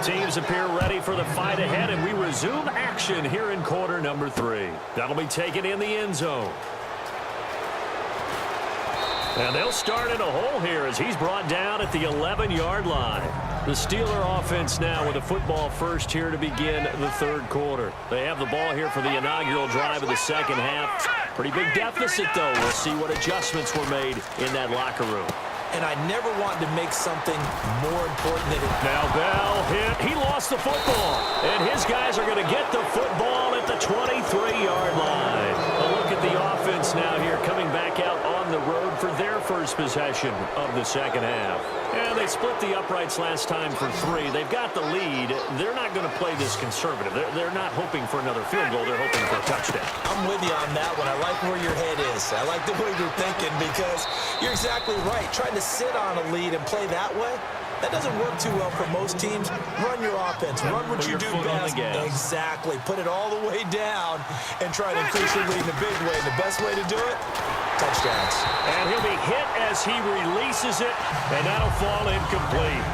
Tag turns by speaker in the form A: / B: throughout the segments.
A: teams appear ready for the fight ahead, and we resume action here in quarter number 3. That'll be taken in the end zone. And they'll start in a hole here as he's brought down at the 11-yard line. The Steeler offense now with a football first here to begin the third quarter. They have the ball here for the inaugural drive of the second half. Pretty big deficit, though. We'll see what adjustments were made in that locker room.
B: And I never wanted to make something more important than it.
A: Now Bell hit. He lost the football. And his guys are going to get the football at the 23-yard line. A look at the offense now here coming back out on the road for their first possession of the second half. And they split the uprights last time for 3. They've got the lead. They're not going to play this conservative. They're not hoping for another field goal. They're hoping for a touchdown.
B: I'm with you on that one. I like where your head is. I like the way you're thinking because you're exactly right. Trying to sit on a lead and play that way, that doesn't work too well for most teams. Run your offense. Run what you do best. Exactly. Put it all the way down and try to increase your lead in a big way. The best way to do it, touchdowns.
A: And he'll be hit as he releases it, and that'll fall incomplete.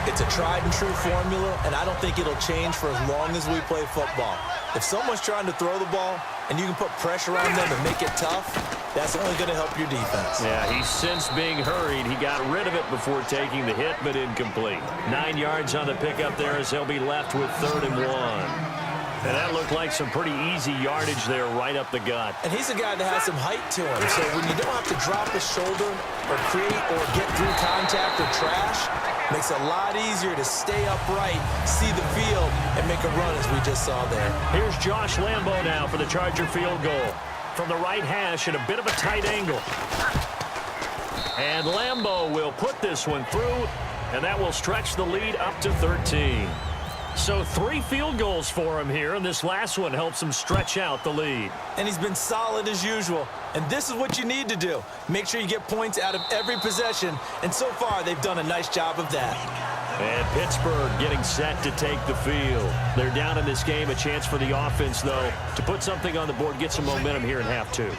B: It's a tried-and-true formula, and I don't think it'll change for as long as we play football. If someone's trying to throw the ball and you can put pressure on them and make it tough, that's only going to help your defense.
A: Yeah, he's since being hurried. He got rid of it before taking the hit, but incomplete. 9 yards on the pickup there as he'll be left with 3rd and 1. And that looked like some pretty easy yardage there right up the gut.
B: And he's a guy that has some height to him. So when you don't have to drop his shoulder or create or get through contact or trash, makes it a lot easier to stay upright, see the field, and make a run as we just saw there.
A: Here's Josh Lambo now for the Charger field goal. From the right hash at a bit of a tight angle. And Lambo will put this one through, and that will stretch the lead up to 13. So 3 field goals for him here, and this last one helps him stretch out the lead.
B: And he's been solid as usual. And this is what you need to do. Make sure you get points out of every possession. And so far, they've done a nice job of that.
A: And Pittsburgh getting set to take the field. They're down in this game. A chance for the offense, though, to put something on the board, get some momentum here in half 2.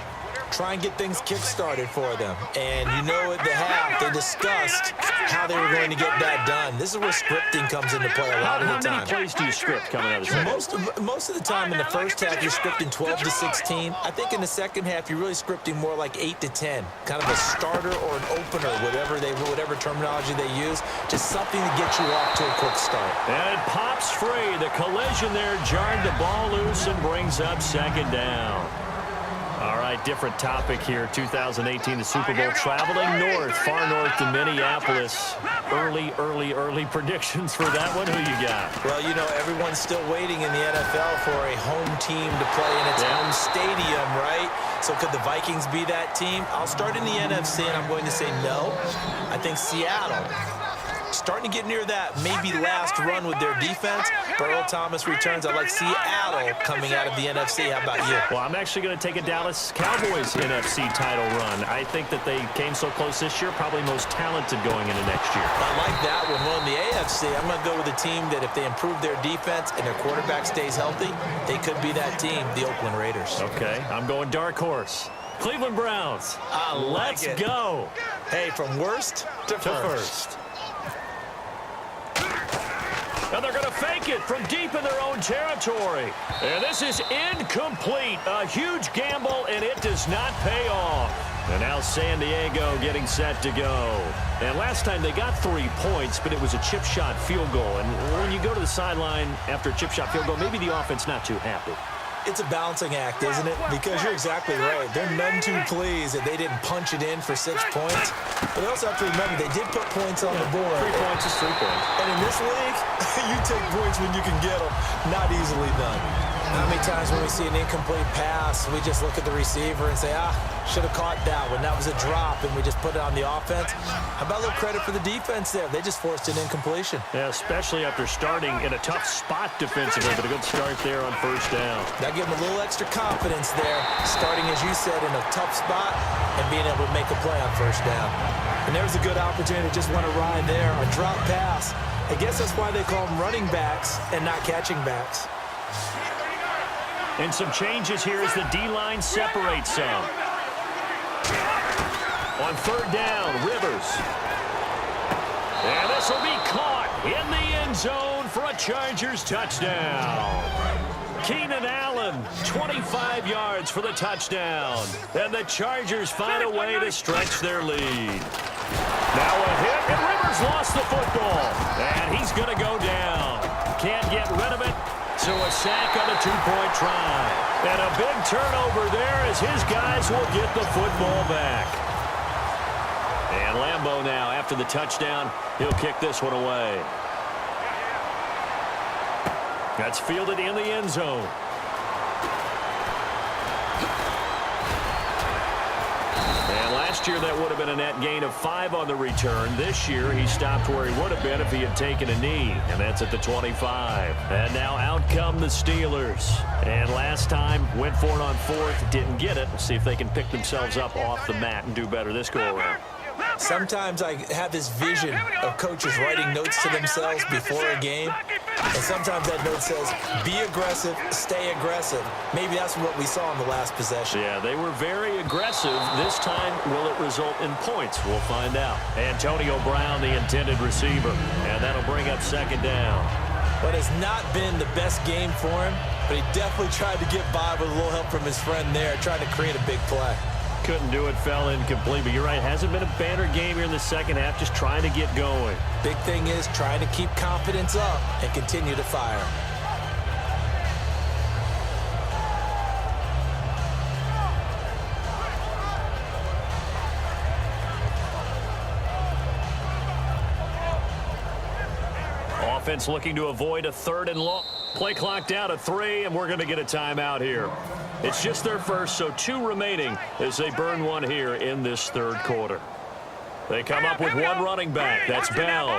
B: Try and get things kick-started for them. And you know at the half, they discussed how they were going to get that done. This is where scripting comes into play a lot of the time.
A: How many plays do you script coming out of the second?
B: Most of the time in the first half, you're scripting 12 to 16. I think in the second half, you're really scripting more like 8 to 10. Kind of a starter or an opener, whatever terminology they use. Just something to get you off to a quick start.
A: And it pops free. The collision there jarred the ball loose and brings up 2nd down. All right, different topic here. 2018, the Super Bowl, traveling north, far north to Minneapolis. Early predictions for that one. Who you got?
B: Well, you know, everyone's still waiting in the NFL for a home team to play in its home stadium, right? So could the Vikings be that team? I'll start in the NFC, and I'm going to say no. I think Seattle. Starting to get near that maybe last run with their defense. Earl Thomas returns. I like Seattle coming out of the NFC. How about you?
A: Well, I'm actually going to take a Dallas Cowboys NFC title run. I think that they came so close this year, probably most talented going into next year.
B: I like that one. Well, in the AFC, I'm going to go with a team that if they improve their defense and their quarterback stays healthy, they could be that team, the Oakland Raiders.
A: Okay, I'm going dark horse. Cleveland Browns. Let's go.
B: Hey, from worst to first.
A: And they're going to fake it from deep in their own territory. And this is incomplete. A huge gamble, and it does not pay off. And now San Diego getting set to go. And last time they got 3 points, but it was a chip shot field goal. And when you go to the sideline after a chip shot field goal, maybe the offense not too happy.
B: It's a balancing act, isn't it? Because you're exactly right. They're none too pleased that they didn't punch it in for 6 points. But they also have to remember they did put points on the board.
A: 3 points is 3 points.
B: And in this league, you take points when you can get them. Not easily done. How many times when we see an incomplete pass, we just look at the receiver and say, should have caught that one. That was a drop, and we just put it on the offense. How about a little credit for the defense there? They just forced an incompletion.
A: Yeah, especially after starting in a tough spot defensively, but a good start there on 1st down.
B: That gave them a little extra confidence there, starting, as you said, in a tough spot and being able to make a play on 1st down. And there's a good opportunity to just want to ride there, a drop pass. I guess that's why they call them running backs and not catching backs.
A: And some changes here as the D-line separates some. On 3rd down, Rivers. And this will be caught in the end zone for a Chargers touchdown. Keenan Allen, 25 yards for the touchdown. And the Chargers find a way to stretch their lead. Now a hit, and Rivers lost the football. And he's going to go down. Can't get rid of it, so a sack on a two-point try. And a big turnover there as his guys will get the football back. And Lambeau now, after the touchdown, he'll kick this one away. That's fielded in the end zone. And last year that would have been a net gain of 5 on the return. This year he stopped where he would have been if he had taken a knee, and that's at the 25. And now out come the Steelers. And last time went for it on 4th, didn't get it. We'll see if they can pick themselves up off the mat and do better this go-around.
B: Sometimes I have this vision of coaches writing notes to themselves before a game, and sometimes that note says, be aggressive, stay aggressive. Maybe that's what we saw in the last possession.
A: Yeah, they were very aggressive. This time, will it result in points? We'll find out. Antonio Brown, the intended receiver, and that'll bring up second down.
B: But it's not been the best game for him, but he definitely tried to get by with a little help from his friend there, trying to create a big play.
A: Couldn't do it, fell incomplete, but you're right, hasn't been a banner game here in the second half, just trying to get going.
B: Big thing is trying to keep confidence up and continue to fire.
A: Offense looking to avoid a 3rd and long. Play clock down to 3, and we're going to get a timeout here. It's just their first, so 2 remaining as they burn one here in this 3rd quarter. They come up with one running back. That's Bell.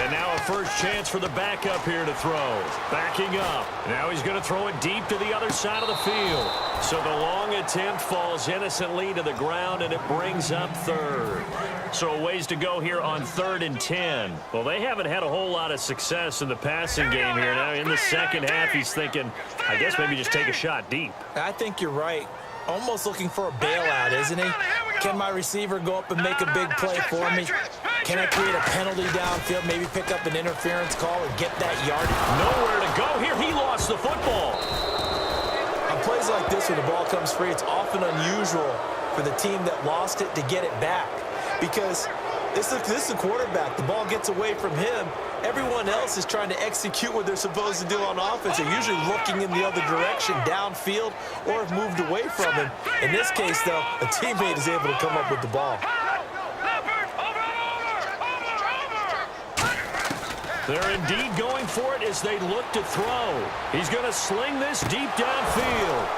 A: And now a first chance for the backup here to throw. Backing up. Now he's going to throw it deep to the other side of the field. So the long attempt falls innocently to the ground, and it brings up 3rd. So a ways to go here on 3rd and 10. Well, they haven't had a whole lot of success in the passing game here. Now in the second half, he's thinking, I guess maybe just take a shot deep.
B: I think you're right. Almost looking for a bailout, isn't he? Can my receiver go up and make a big play for me? Can I create a penalty downfield, maybe pick up an interference call and get that yard?
A: Nowhere to go here. He lost the football.
B: On plays like this, when the ball comes free, it's often unusual for the team that lost it to get it back. Because this is the quarterback. The ball gets away from him. Everyone else is trying to execute what they're supposed to do on offense. They're usually looking in the other direction, downfield, or have moved away from him. In this case, though, a teammate is able to come up with the ball.
A: They're indeed going for it as they look to throw. He's going to sling this deep downfield.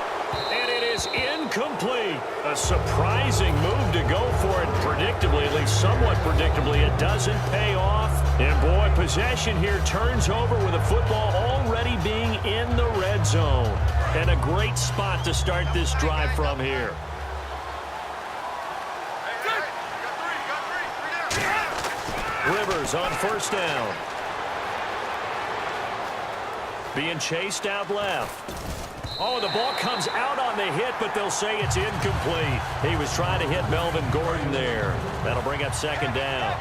A: And it is incomplete. A surprising move to go for it predictably, at least somewhat predictably. It doesn't pay off. And, boy, possession here turns over with the football already being in the red zone. And a great spot to start this drive from here. Rivers on first down. Being chased out left. Oh, the ball comes out on the hit, but they'll say it's incomplete. He was trying to hit Melvin Gordon there. That'll bring up second down.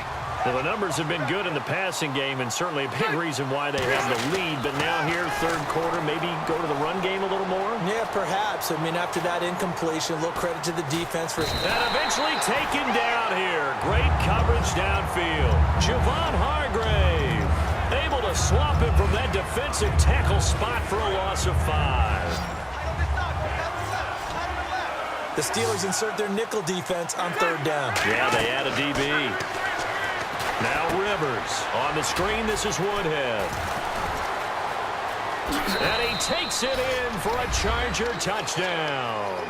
A: Well, the numbers have been good in the passing game, and certainly a big reason why they have the lead. But now here, 3rd quarter, maybe go to the run game a little more?
B: Yeah, perhaps. I mean, after that incompletion, a little credit to the defense for...
A: And eventually taken down here. Great coverage downfield. Javon Hargrave able to swap him from that defensive tackle spot for a loss of 5.
B: The Steelers insert their nickel defense on 3rd down.
A: Yeah, they add a DB. Now Rivers. On the screen, this is Woodhead. And he takes it in for a Charger touchdown.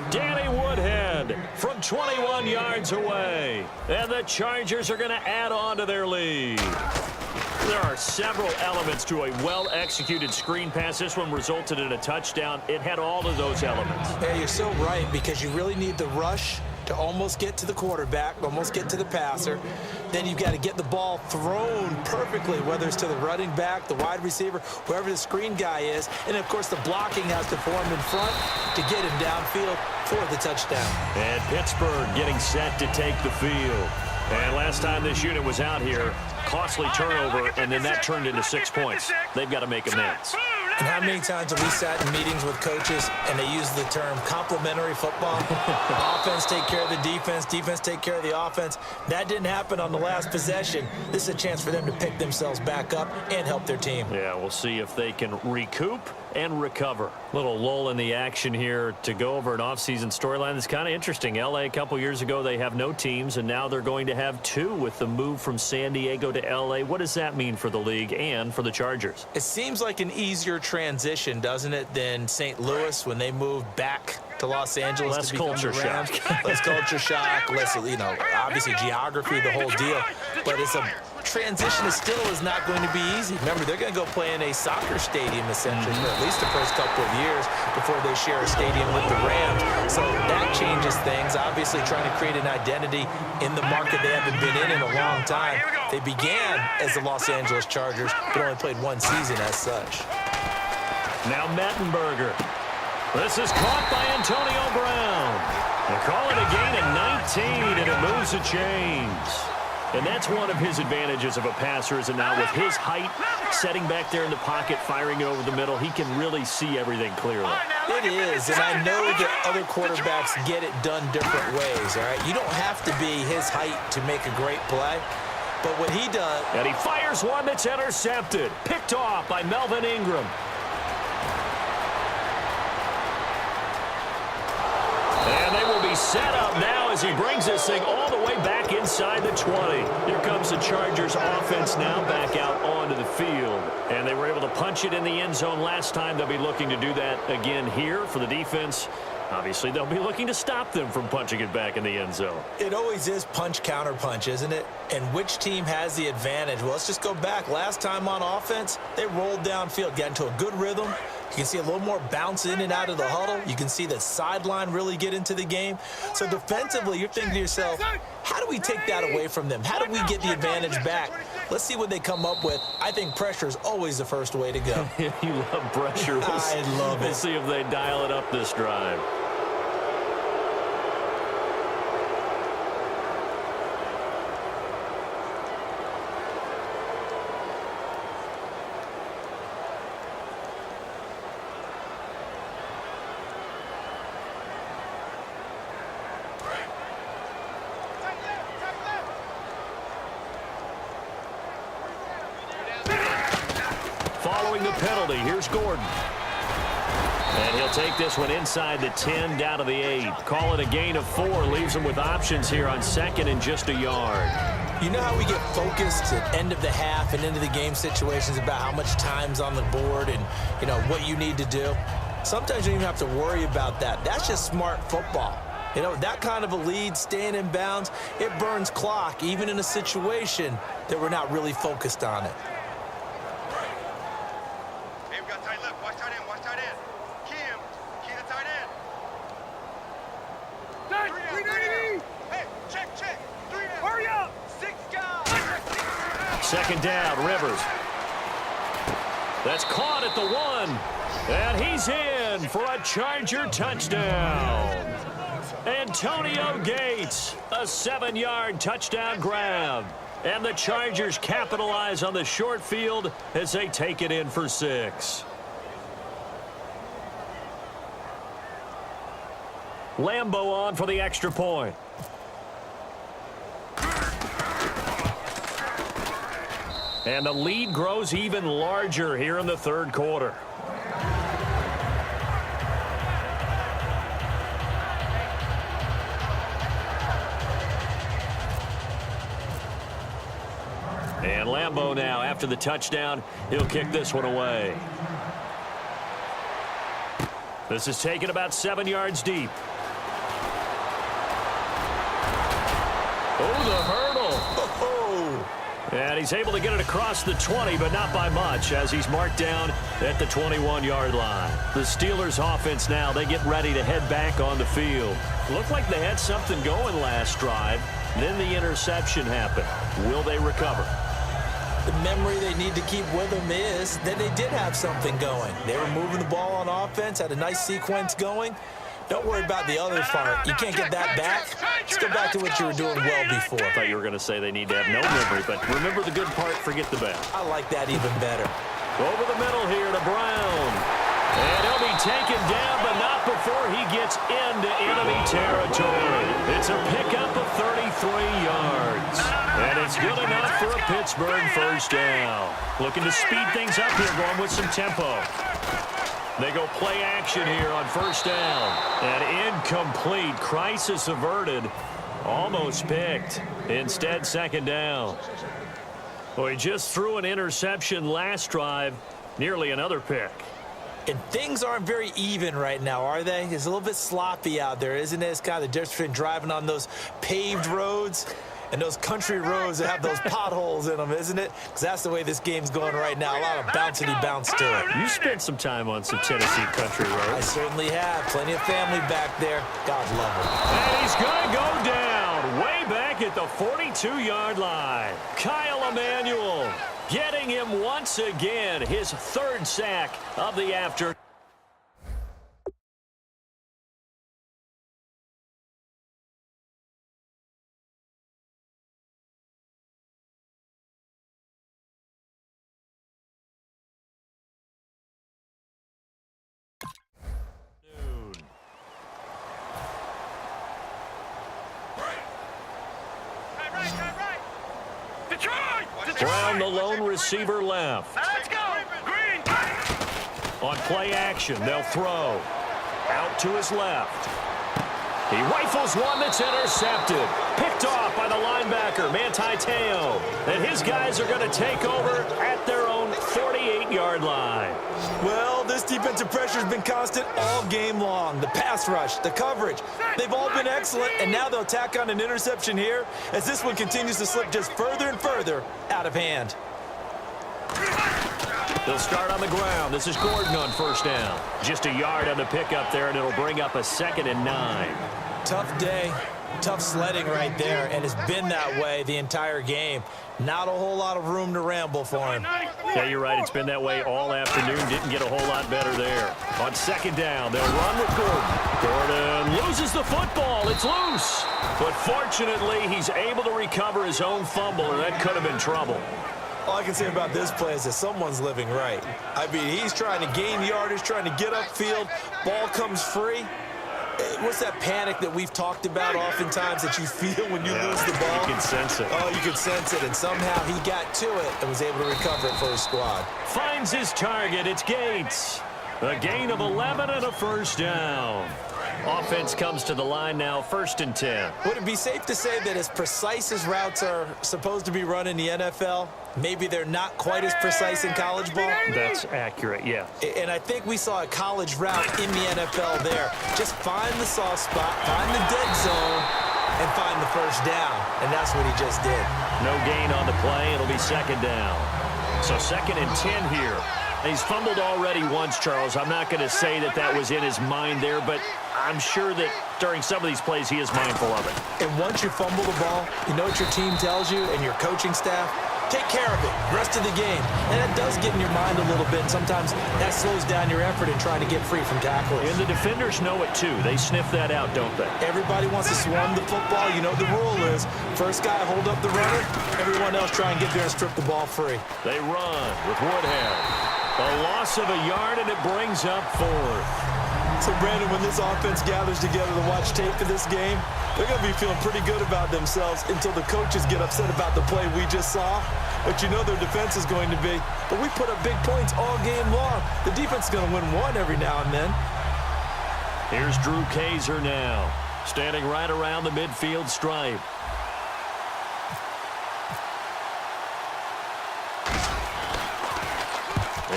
A: Danny Woodhead from 21 yards away. And the Chargers are going to add on to their lead. There are several elements to a well-executed screen pass. This one resulted in a touchdown. It had all of those elements.
B: Yeah, you're so right, because you really need the rush to almost get to the quarterback, almost get to the passer. Then you've got to get the ball thrown perfectly, whether it's to the running back, the wide receiver, whoever the screen guy is. And, of course, the blocking has to form in front to get him downfield for the touchdown.
A: And Pittsburgh getting set to take the field. And last time this unit was out here, costly turnover, and then that turned into 6 points. They've got to make amends.
B: And how many times have we sat in meetings with coaches and they use the term complementary football? Offense take care of the defense, defense take care of the offense. That didn't happen on the last possession. This is a chance for them to pick themselves back up and help their team.
A: Yeah, we'll see if they can recoup and recover. Little lull in the action here to go over an offseason storyline that's kind of interesting. L.A. a couple years ago, they have no teams, and now they're going to have two with the move from San Diego to L.A. What does that mean for the league and for the Chargers?
B: It seems like an easier transition, doesn't it, than St. Louis when they moved back to Los Angeles.
A: Less
B: to become
A: culture
B: the Rams.
A: shock.
B: Less culture shock, less, obviously geography, the whole deal. But it's a transition is not going to be easy. Remember, they're going to go play in a soccer stadium, essentially, for at least the first couple of years before they share a stadium with the Rams. So that changes things. Obviously, trying to create an identity in the market they haven't been in a long time. They began as the Los Angeles Chargers, but only played one season as such.
A: Now Mettenberger. This is caught by Antonio Brown. They call it a gain of 19, and it moves the chains. And that's one of his advantages of a passer, is it not? With his height, setting back there in the pocket, firing it over the middle, he can really see everything clearly.
B: It is, and I know that other quarterbacks get it done different ways, all right? You don't have to be his height to make a great play, but what he does...
A: And he fires one that's intercepted, picked off by Melvin Ingram. And they will be set up now as he brings this thing all the way back inside the 20. Here comes the Chargers offense now back out onto the field. And they were able to punch it in the end zone last time. They'll be looking to do that again here for the defense. Obviously, they'll be looking to stop them from punching it back in the end zone.
B: It always is punch, counter punch, isn't it? And which team has the advantage? Well, let's just go back. Last time on offense, they rolled downfield, got into a good rhythm. You can see a little more bounce in and out of the huddle. You can see the sideline really get into the game. So defensively, you're thinking to yourself, how do we take that away from them? How do we get the advantage back? Let's see what they come up with. I think pressure is always the first way to go.
A: You love pressure.
B: I love it.
A: We'll see if they dial it up this drive. Following the penalty, here's Gordon. And he'll take this one inside the 10, down to the 8. Call it a gain of 4. Leaves him with options here on second and just a yard.
B: You know how we get focused at end of the half and into the game situations about how much time's on the board and, what you need to do? Sometimes you don't even have to worry about that. That's just smart football. That kind of a lead, staying in bounds, it burns clock, even in a situation that we're not really focused on it.
A: Second down, Rivers. That's caught at the 1. And he's in for a Charger touchdown. Antonio Gates, a 7-yard touchdown grab. And the Chargers capitalize on the short field as they take it in for 6. Lambeau on for the extra point. And the lead grows even larger here in the third quarter. And Lambeau now, after the touchdown, he'll kick this one away. This is taken about 7 yards deep. Oh, the hurdle.
B: Oh.
A: And he's able to get it across the 20, but not by much, as he's marked down at the 21-yard line. The Steelers offense now, they get ready to head back on the field. Looked like they had something going last drive. Then the interception happened. Will they recover?
B: The memory they need to keep with them is that they did have something going. They were moving the ball on offense, had a nice sequence going. Don't worry about the other part. You can't get that back. Let's go back to what you were doing well before.
A: I thought you were going to say they need to have no memory, but remember the good part, forget the bad.
B: I like that even better.
A: Over the middle here to Brown. And he'll be taken down, but not before he gets into enemy territory. It's a pickup of 33 yards. And it's good enough for a Pittsburgh first down. Looking to speed things up here, going with some tempo. They go play action here on first down. And incomplete. Crisis averted. Almost picked. Instead, second down. Well, he just threw an interception last drive. Nearly another pick.
B: And things aren't very even right now, are they? It's a little bit sloppy out there, isn't it? It's kind of the difference between driving on those paved roads and those country roads that have those potholes in them, isn't it? Because that's the way this game's going right now. A lot of bouncy bounce to it.
A: You spent some time on some Tennessee country roads.
B: I certainly have. Plenty of family back there. God love them.
A: And he's going to go down way back at the 42-yard line. Kyle Emanuel getting him once again, his third sack of the afternoon. Brown, the lone receiver, left.
C: Let's go! Green!
A: On play action, they'll throw. Out to his left. He rifles one that's intercepted. Picked off by the linebacker, Manti Te'o. And his guys are going to take over at their own 48-yard line.
B: Well, this defensive pressure has been constant all game long. The pass rush, the coverage, they've all been excellent, and now they'll tack on an interception here as this one continues to slip just further and further out of hand.
A: They'll start on the ground. This is Gordon on first down. Just a yard on the pickup there, and it'll bring up a 2nd and 9.
B: Tough day, tough sledding right there, and it's been that way the entire game. Not a whole lot of room to ramble for him.
A: Yeah, you're right. It's been that way all afternoon. Didn't get a whole lot better there. On 2nd down, they'll run with Gordon. Gordon loses the football. It's loose. But fortunately, he's able to recover his own fumble, or that could have been trouble.
B: All I can say about this play is that someone's living right. I mean, he's trying to gain yardage, trying to get upfield. Ball comes free. What's that panic that we've talked about oftentimes that you feel when you lose the ball?
A: You can sense it.
B: Oh, you can sense it, and somehow he got to it and was able to recover it for his squad.
A: Finds his target. It's Gates. A gain of 11 and a first down. Offense comes to the line now, 1st and 10.
B: Would it be safe to say that as precise as routes are supposed to be run in the NFL, maybe they're not quite as precise in college ball?
A: That's accurate, yeah.
B: And I think we saw a college route in the NFL there. Just find the soft spot, find the dead zone, and find the first down. And that's what he just did.
A: No gain on the play. It'll be 2nd down. So 2nd and 10 here. He's fumbled already once, Charles. I'm not going to say that that was in his mind there, but I'm sure that during some of these plays he is mindful of it.
B: And once you fumble the ball, you know what your team tells you and your coaching staff? Take care of it, rest of the game. And that does get in your mind a little bit. Sometimes that slows down your effort in trying to get free from tacklers.
A: And the defenders know it too. They sniff that out, don't they?
B: Everybody wants to swarm the football. You know the rule is first guy hold up the runner, everyone else try and get there and strip the ball free.
A: They run with Woodhead. A loss of a yard, and it brings up 4th.
B: So, Brandon, when this offense gathers together to watch tape for this game, they're going to be feeling pretty good about themselves until the coaches get upset about the play we just saw. But you know their defense is going to be. But we put up big points all game long. The defense is going to win one every now and then.
A: Here's Drew Kaiser now, standing right around the midfield stripe.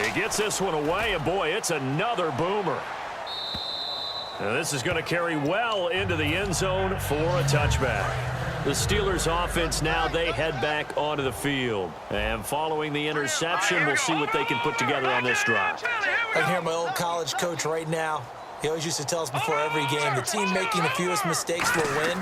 A: He gets this one away, and boy, it's another boomer. Now, this is going to carry well into the end zone for a touchback. The Steelers offense now, they head back onto the field. And following the interception, we'll see what they can put together on this drive.
B: I can hear my old college coach right now. He always used to tell us before every game, the team making the fewest mistakes will win.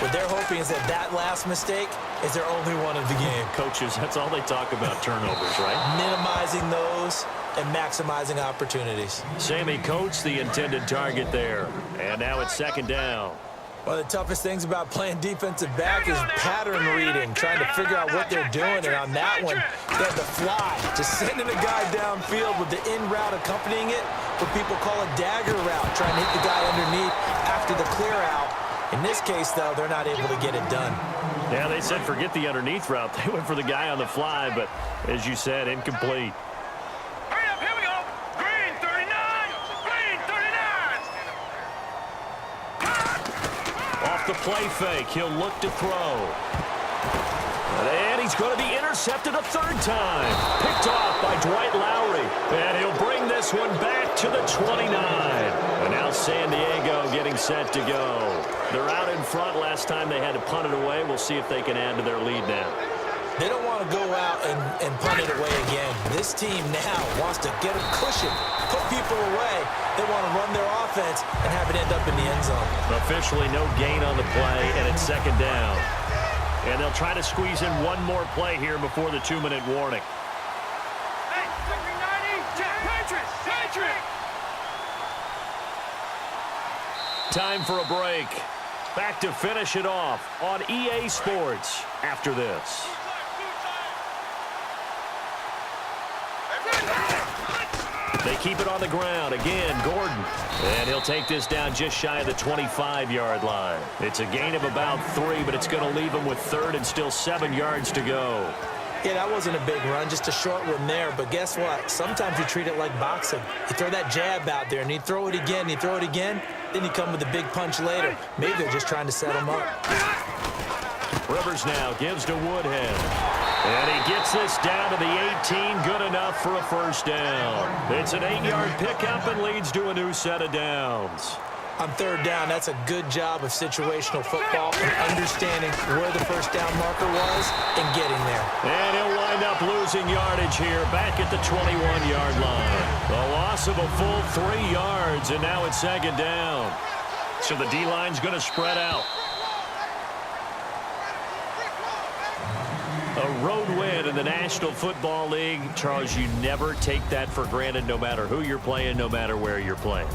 B: What they're hoping is that that last mistake is their only one of the game.
A: Coaches, that's all they talk about, turnovers, right?
B: Minimizing those and maximizing opportunities.
A: Sammy Coates, the intended target there. And now it's second down.
B: One of the toughest things about playing defensive back is pattern reading, trying to figure out what they're doing. And on that one, they had the fly, just sending a guy downfield with the in route accompanying it, what people call a dagger route, trying to hit the guy underneath after the clear out. In this case, though, they're not able to get it done.
A: Yeah, they said forget the underneath route. They went for the guy on the fly, but as you said, incomplete.
C: Hurry up, here we go. Green 39. Green 39.
A: Off the play fake, he'll look to throw. And he's going to be intercepted a third time. Picked off by Dwight Lowry. And he'll bring this one back to the 29. And now San Diego getting set to go. They're out in front. Last time they had to punt it away. We'll see if they can add to their lead now.
B: They don't want to go out and punt it away again. This team now wants to get a cushion, put people away. They want to run their offense and have it end up in the end zone.
A: Officially no gain on the play, and it's second down. And they'll try to squeeze in one more play here before the 2-minute warning.
C: Hey, 90. Patriots. Patriots.
A: Time for a break. Back to finish it off on EA Sports after this. They keep it on the ground. Again, Gordon. And he'll take this down just shy of the 25-yard line. It's a gain of about 3, but it's going to leave him with third and still 7 yards to go.
B: Yeah, that wasn't a big run, just a short one there. But guess what? Sometimes you treat it like boxing. You throw that jab out there, and you throw it again, and you throw it again. Then you come with a big punch later. Maybe they're just trying to set him up.
A: Rivers now gives to Woodhead. And he gets this down to the 18, good enough for a first down. It's an 8-yard pickup and leads to a new set of downs.
B: On third down, that's a good job of situational football and understanding where the first down marker was and getting there.
A: And he'll wind up losing yardage here back at the 21-yard line. The loss of a full 3 yards, and now it's second down. So the D-line's going to spread out. A road win in the National Football League. Charles, you never take that for granted no matter who you're playing, no matter where you're playing.